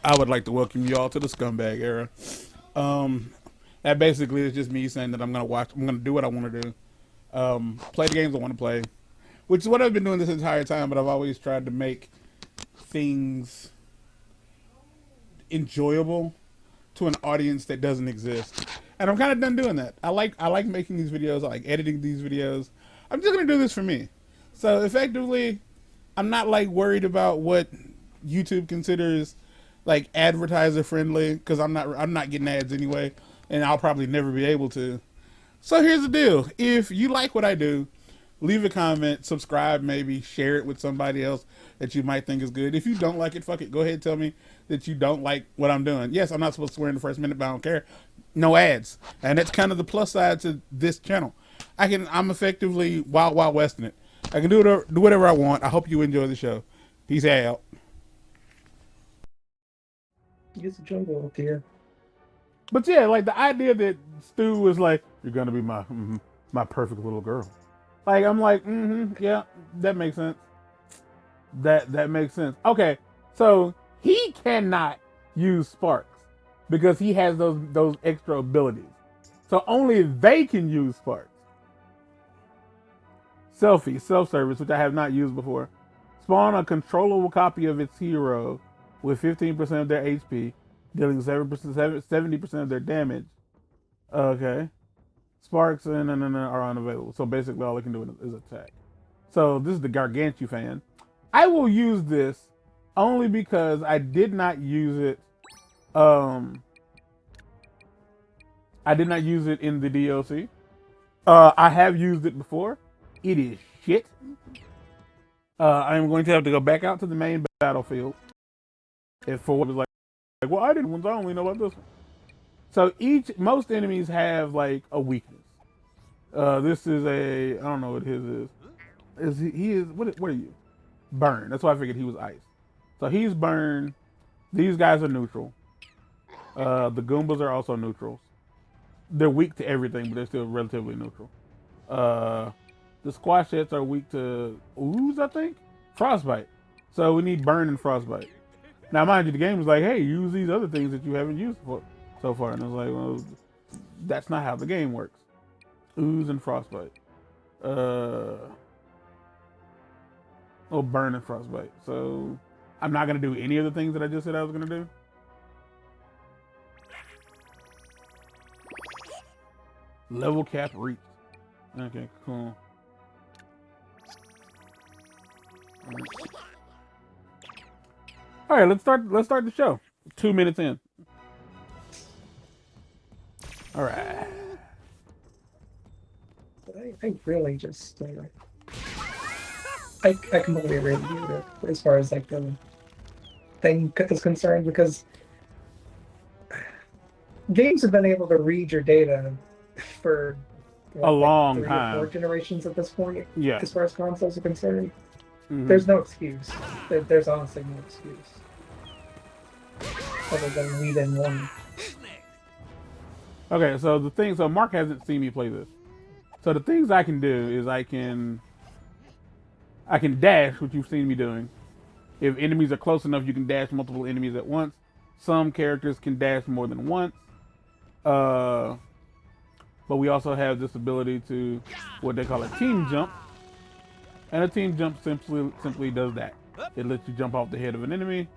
I would like to welcome you all to the scumbag era. That basically is just me saying that I'm gonna do what I want to do, play the games I want to play, which is what I've been doing this entire time. But I've always tried to make things enjoyable to an audience that doesn't exist, and I'm kind of done doing that. I like making these videos. I like editing these videos. I'm just gonna do this for me. So effectively, I'm not like worried about what YouTube considers like advertiser friendly because I'm not getting ads anyway, and I'll probably never be able to. So here's the deal: if you like what I do, leave a comment, subscribe, maybe share it with somebody else that you might think is good. If you don't like it, fuck it. Go ahead and tell me that you don't like what I'm doing. Yes, I'm not supposed to swear in the first minute, but I don't care. No ads, and that's kind of the plus side to this channel. I'm effectively wild westing it. I can do whatever I want. I hope you enjoy the show. Peace out. Use a jungle up here. But yeah, like the idea that Stu was like, "You're gonna be my perfect little girl." Like I'm like, yeah, that makes sense. That makes sense. Okay, so he cannot use sparks because he has those extra abilities. So only they can use sparks. Selfie, self-service, which I have not used before. Spawn a controllable copy of its hero with 15% of their HP, dealing 70% of their damage. Okay. Sparks are unavailable. So basically all they can do is attack. So this is the Gargantuan. I will use this only because I did not use it. I did not use it in the DLC. I have used it before. It is shit. I'm going to have to go back out to the main battlefield. If for what was like, well, I didn't. I only know about this one. So most enemies have like a weakness. This is I don't know what his is. He is what are you? Burn. That's why I figured he was ice. So he's burn. These guys are neutral. The Goombas are also neutrals. They're weak to everything, but they're still relatively neutral. The Squashettes are weak to ooze, I think. Frostbite. So we need burn and frostbite. Now, mind you, the game is like, hey, use these other things that you haven't used so far. And I was like, well, that's not how the game works. Ooze and frostbite. Burn and frostbite. So I'm not going to do any of the things that I just said I was going to do. Level cap reached. Okay, cool. All right, let's start the show. 2 minutes in. All right. I really just I completely agree with you as far as like the thing is concerned because games have been able to read your data for a long 3 time. or 4 generations at this point. Yeah. As far as consoles are concerned, there's no excuse. There's honestly no excuse other than read in one. Okay, so Mark hasn't seen me play this. So the things I can do is I can dash, which you've seen me doing. If enemies are close enough, you can dash multiple enemies at once. Some characters can dash more than once. But we also have this ability to what they call a team jump. And a team jump simply does that. It lets you jump off the head of an enemy.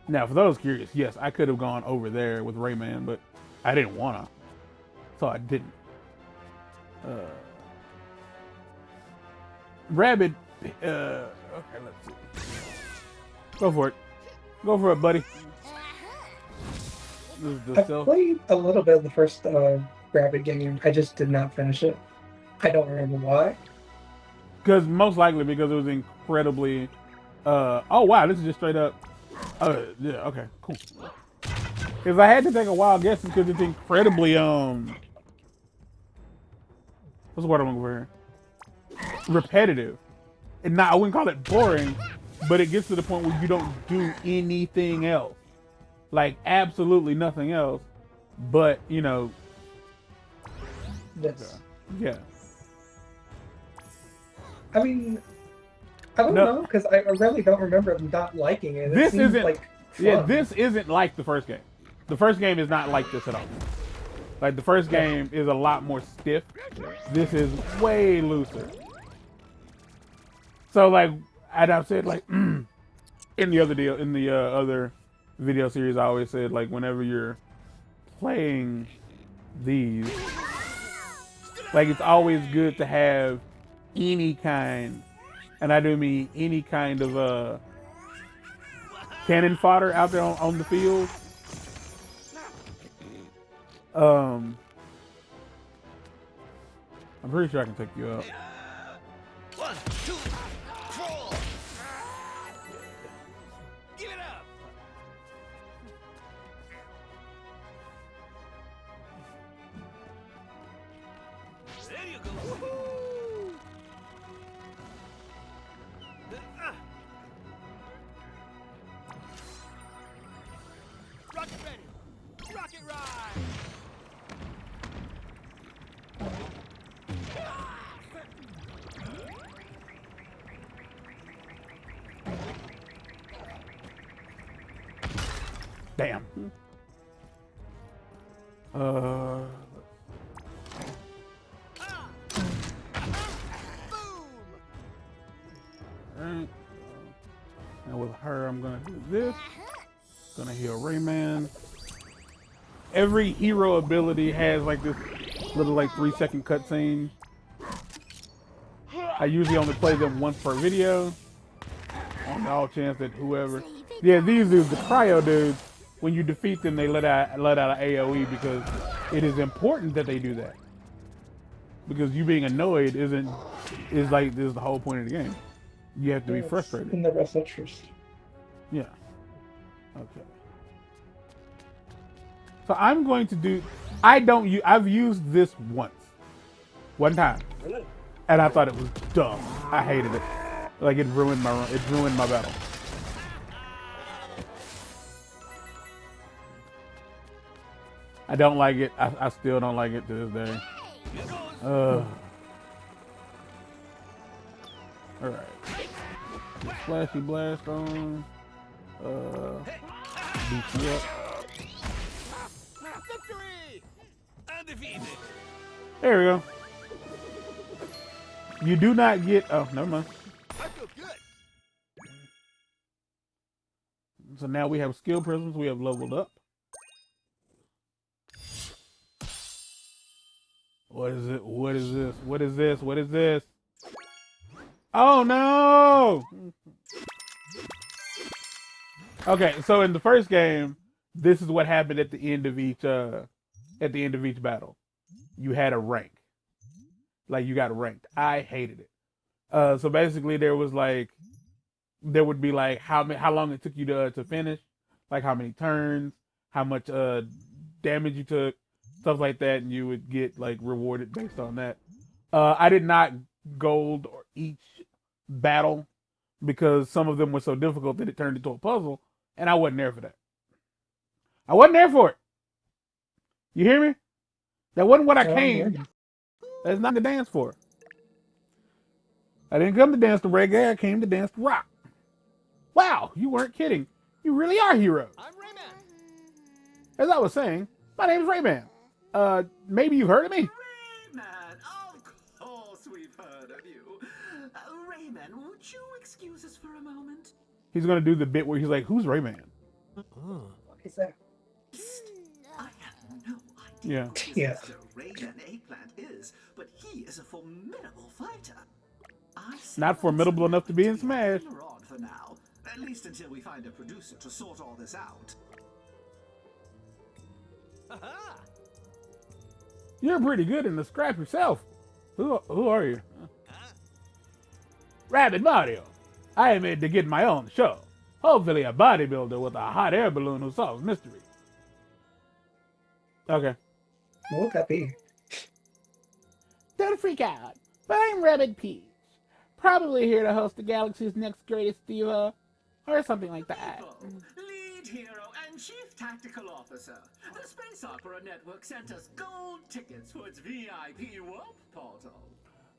Now, for those curious, yes, I could have gone over there with Rayman, but I didn't wanna, so I didn't. Rabbid. Okay, let's see. Go for it. Go for it, buddy. I played a little bit of the first Rabbid game. I just did not finish it. I don't remember why. Because most likely because it was incredibly. Oh wow, this is just straight up. Yeah, okay, cool. If I had to take a wild guess, it's because it's incredibly what's the word I'm looking for here? Repetitive. And I wouldn't call it boring, but it gets to the point where you don't do anything else. Like absolutely nothing else. But Yes. Yeah. I mean, I don't No, know, because I really don't remember not liking it. It this seemed isn't. like Yeah, fun. this isn't like the first game. The first game is not like this at all. Like the first game is a lot more stiff. This is way looser. So like, and I've said like in the other video series, I always said like whenever you're playing these, like it's always good to have any kind, and I do mean any kind of cannon fodder out there on the field. I'm pretty sure I can take you out. 1, 2, 4. Give it up. There you go. Woohoo! Rocket ready. Rocket ride. Damn. Alright. And with her, I'm gonna do this. Gonna heal Rayman. Every hero ability has like this little like 3-second cutscene. I usually only play them once per video. On the all chance that whoever. Yeah, these dudes, the cryo dudes, when you defeat them, they let out an AoE because it is important that they do that. Because you being annoyed is like this is the whole point of the game. You have to be frustrated. In the best interest. Yeah. Okay. So I'm going to do. I've used this one time, and I thought it was dumb. I hated it. Like it ruined my battle. I don't like it. I still don't like it to this day. All right. Splashy blast on. Beat you up. Victory! Undefeated. There we go. You do not get. Oh, never mind. I feel good. So now we have skill prisms. We have leveled up. What is it? What is this? What is this? What is this? Oh no! Okay, so in the first game, this is what happened at the end of each battle. You had a rank. Like you got ranked. I hated it. So basically there would be like how long it took you to finish, like how many turns, how much damage you took, stuff like that, and you would get like rewarded based on that. I did not gold or each battle because some of them were so difficult that it turned into a puzzle, and I wasn't there for that. I wasn't there for it. You hear me? That wasn't what I came. That's not to dance for. I didn't come to dance to reggae. I came to dance to rock. Wow, you weren't kidding. You really are heroes. I'm Rayman. As I was saying, my name is Rayman. Maybe you've heard of me? Rayman, of course we've heard of you. Rayman, would you excuse us for a moment? He's gonna do the bit where he's like, "Who's Rayman?" What is that? I have no idea who Yeah. Mr. Rayman Eggplant is, but he is a formidable fighter. Not formidable enough to be in Smash. On for now, at least until we find a producer to sort all this out. Aha! You're pretty good in the scrap yourself. Who are you? Rabbid Mario. I am made to get my own show. Hopefully a bodybuilder with a hot air balloon who solves mysteries. Okay. What would that be? Don't freak out, but I'm Rabbid Peach. Probably here to host the galaxy's next greatest diva, or something like that. Lead hero and chief tactical officer. The Space Opera Network sent us gold tickets for its VIP warp portal.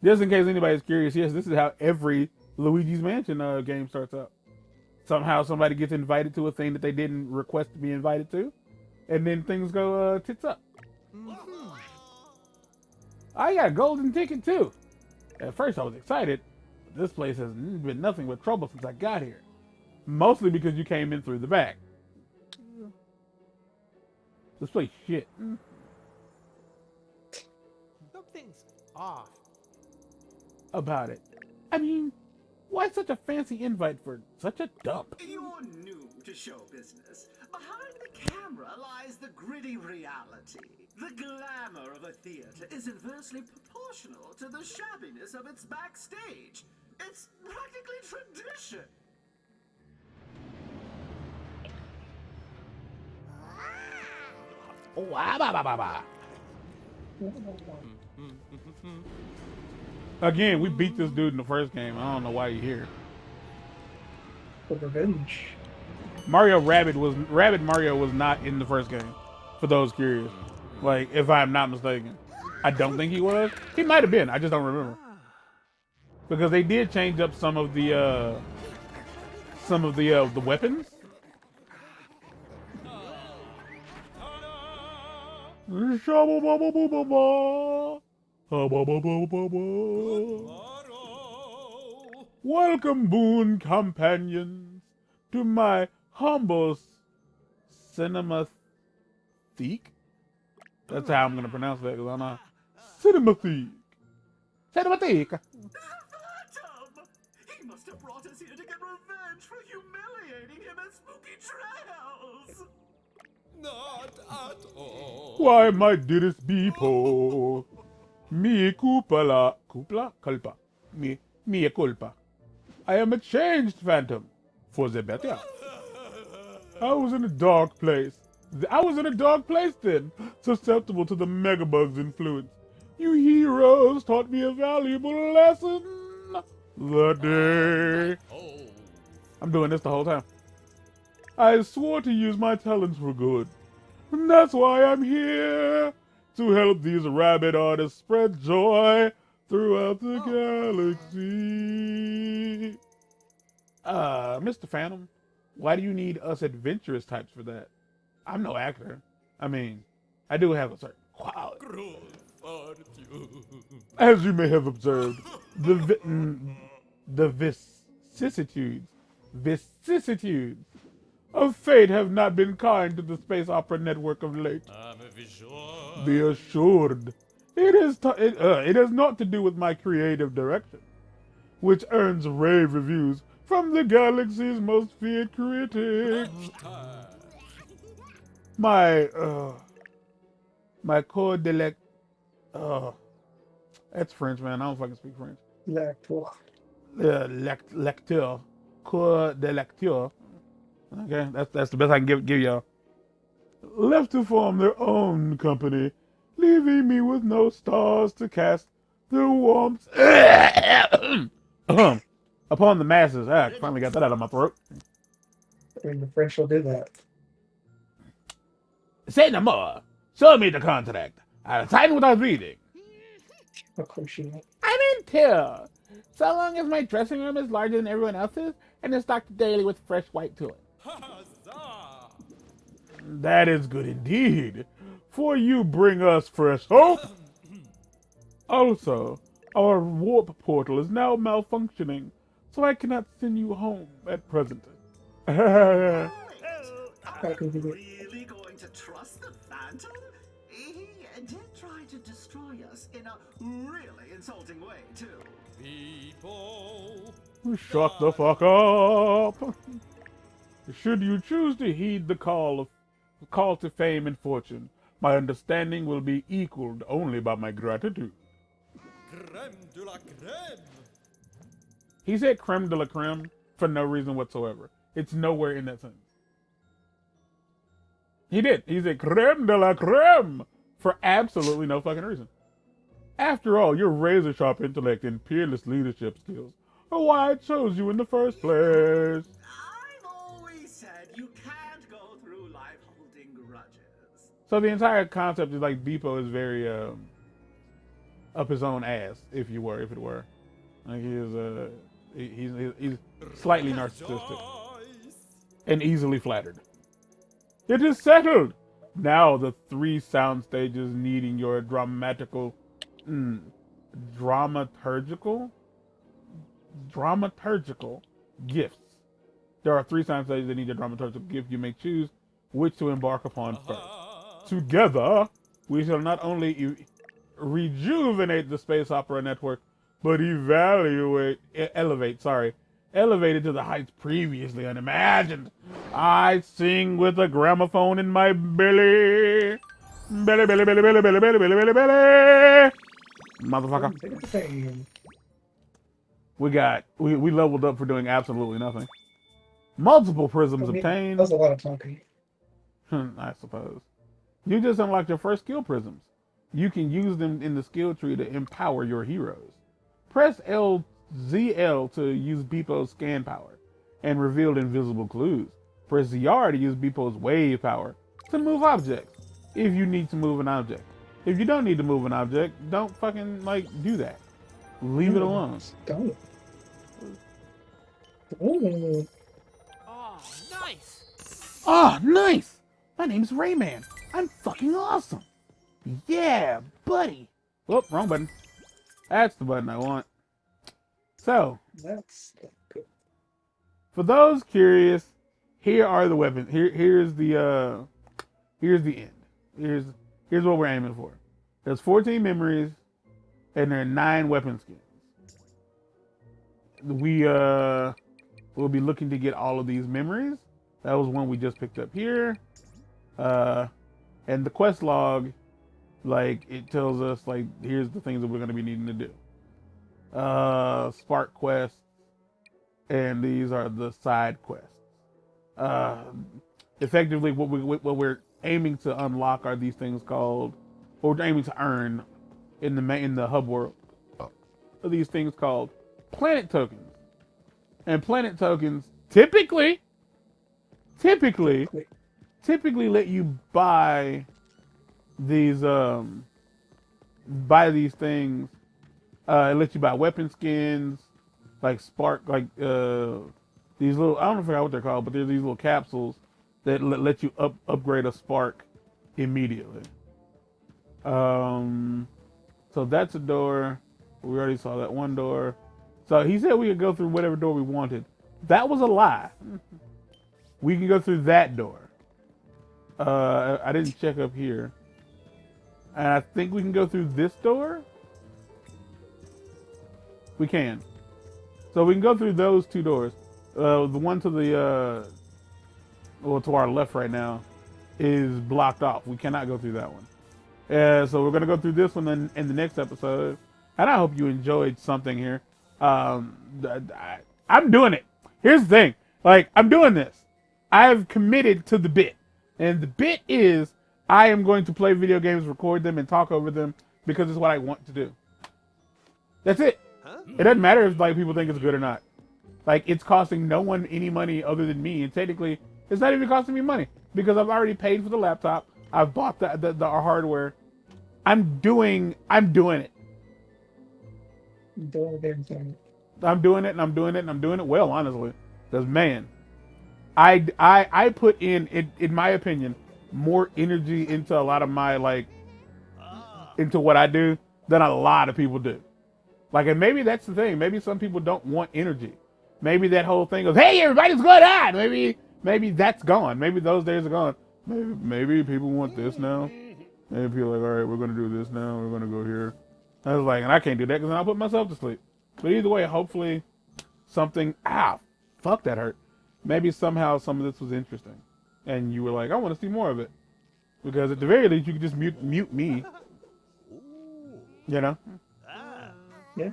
Just in case anybody's curious, yes, this is how every Luigi's Mansion game starts up. Somehow somebody gets invited to a thing that they didn't request to be invited to, and then things go tits up. I got a golden ticket too. At first I was excited, but this place has been nothing but trouble since I got here. Mostly because you came in through the back. This place shit. Something's off. About it. I mean, why such a fancy invite for such a dump? You're new to show business. Behind the camera lies the gritty reality. The glamour of a theater is inversely proportional to the shabbiness of its backstage. It's practically tradition. Again, we beat this dude in the first game. I don't know why you're here. For revenge. Rabbid Mario was not in the first game. For those curious, like if I'm not mistaken, I don't think he was. He might have been. I just don't remember because they did change up some of the weapons. Welcome, boon companions, to my humble cinematheque. That's how I'm gonna pronounce that because I'm not cinematheque. Cinematheque. Phantom! He must have brought us here to get revenge for humiliating him at Spooky Trails! Not at all. Why, my dearest Beepo, mea culpa, mea culpa. I am a changed phantom, for the better. I was in a dark place. Then, susceptible to the Megabug's influence. You heroes taught me a valuable lesson that day. I'm doing this the whole time. I swore to use my talents for good. And that's why I'm here, to help these rabbit artists spread joy throughout the galaxy. Mr. Phantom, why do you need us adventurous types for that? I'm no actor. I mean, I do have a certain quality. As you may have observed, the vicissitudes of fate have not been kind to the space opera network of late. Be assured, it has not to do with my creative direction, which earns rave reviews from the galaxy's most feared critics. My corps de that's French, man. I don't fucking speak French. Lecteur. Corps de lecture. Okay, that's the best I can give y'all. Left to form their own company, leaving me with no stars to cast their warmth upon the masses. Finally got that out of my throat. I mean, the French will do that. Say no more. Show me the contract. I'll sign without reading. Of course you will. I'm in too. So long as my dressing room is larger than everyone else's and is stocked daily with fresh white tulips. That is good indeed, for you bring us fresh hope. Also, our warp portal is now malfunctioning, so I cannot send you home at present. Are you really going to trust the Phantom? He did try to destroy us in a really insulting way, too. People. Shut the fuck up. Should you choose to heed the call to fame and fortune, my understanding will be equaled only by my gratitude. Creme de la creme. He said creme de la creme for no reason whatsoever. It's nowhere in that sentence. He did. He said creme de la creme for absolutely no fucking reason. After all, your razor-sharp intellect and peerless leadership skills are why I chose you in the first place. I've always said you can't go through life holding grudges. So the entire concept is like Beepo is very up his own ass, if it were. Like he is He's slightly narcissistic Nice. and easily flattered. It is settled. Now the 3 sound stages needing your dramaturgical gifts. There are 3 sound stages that need a dramaturgical gift. You may choose which to embark upon first. Together, we shall not only rejuvenate the space opera network, but elevate it to the heights previously unimagined. I sing with a gramophone in my belly. Belly, belly, belly, belly, belly, belly, belly, belly, belly. Motherfucker. We leveled up for doing absolutely nothing. Multiple prisms obtained. That was a lot of talking. I suppose. You just unlocked your first skill prisms. You can use them in the skill tree to empower your heroes. Press ZL to use Beepo's scan power and reveal invisible clues. Press ZR to use Beepo's wave power to move objects if you need to move an object. If you don't need to move an object, don't fucking do that. Leave it alone. Don't. Ooh. Oh, nice. Oh, nice! My name's Rayman. I'm fucking awesome. Yeah, buddy. Whoop, wrong button. That's the button I want. So, That's good. for those curious, here are the weapons. Here's the end. Here's what we're aiming for. There's 14 memories, and there are 9 weapon skins. We'll be looking to get all of these memories. That was one we just picked up here. And the quest log, it tells us here's the things that we're going to be needing to do. Spark quests, and these are the side quests. Effectively, what we're aiming to unlock are these things called, or we're aiming to earn in the hub world. Are these things called planet tokens, and planet tokens typically let you buy these things. It lets you buy weapon skins, spark, these little, I don't know what they're called, but there's these little capsules that let you upgrade a spark immediately. So that's a door. We already saw that one door. So he said we could go through whatever door we wanted. That was a lie. We can go through that door. I didn't check up here. And I think we can go through this door. We can. So we can go through those 2 doors. The one to the, to our left right now is blocked off. We cannot go through that one. So we're going to go through this one in the next episode. And I hope you enjoyed something here. I'm doing it. Here's the thing. I'm doing this. I've committed to the bit. And the bit is I am going to play video games, record them, and talk over them because it's what I want to do. That's it. It doesn't matter if people think it's good or not. It's costing no one any money other than me. And technically, it's not even costing me money because I've already paid for the laptop. I've bought the hardware. I'm doing it. I'm doing it and I'm doing it well, honestly. Because man, I put in my opinion, more energy into a lot of my into what I do than a lot of people do. And maybe that's the thing. Maybe some people don't want energy. Maybe that whole thing of, hey, everybody's going on. Maybe that's gone. Maybe those days are gone. Maybe people want this now. Maybe people are all right, we're going to do this now. We're going to go here. I was and I can't do that because then I'll put myself to sleep. But either way, hopefully something, fuck, that hurt. Maybe somehow some of this was interesting. And you were I want to see more of it. Because at the very least, you could just mute me. You know? Yeah.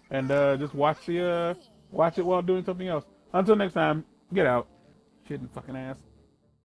And just watch it while doing something else. Until next time, get out. Shitting fucking ass.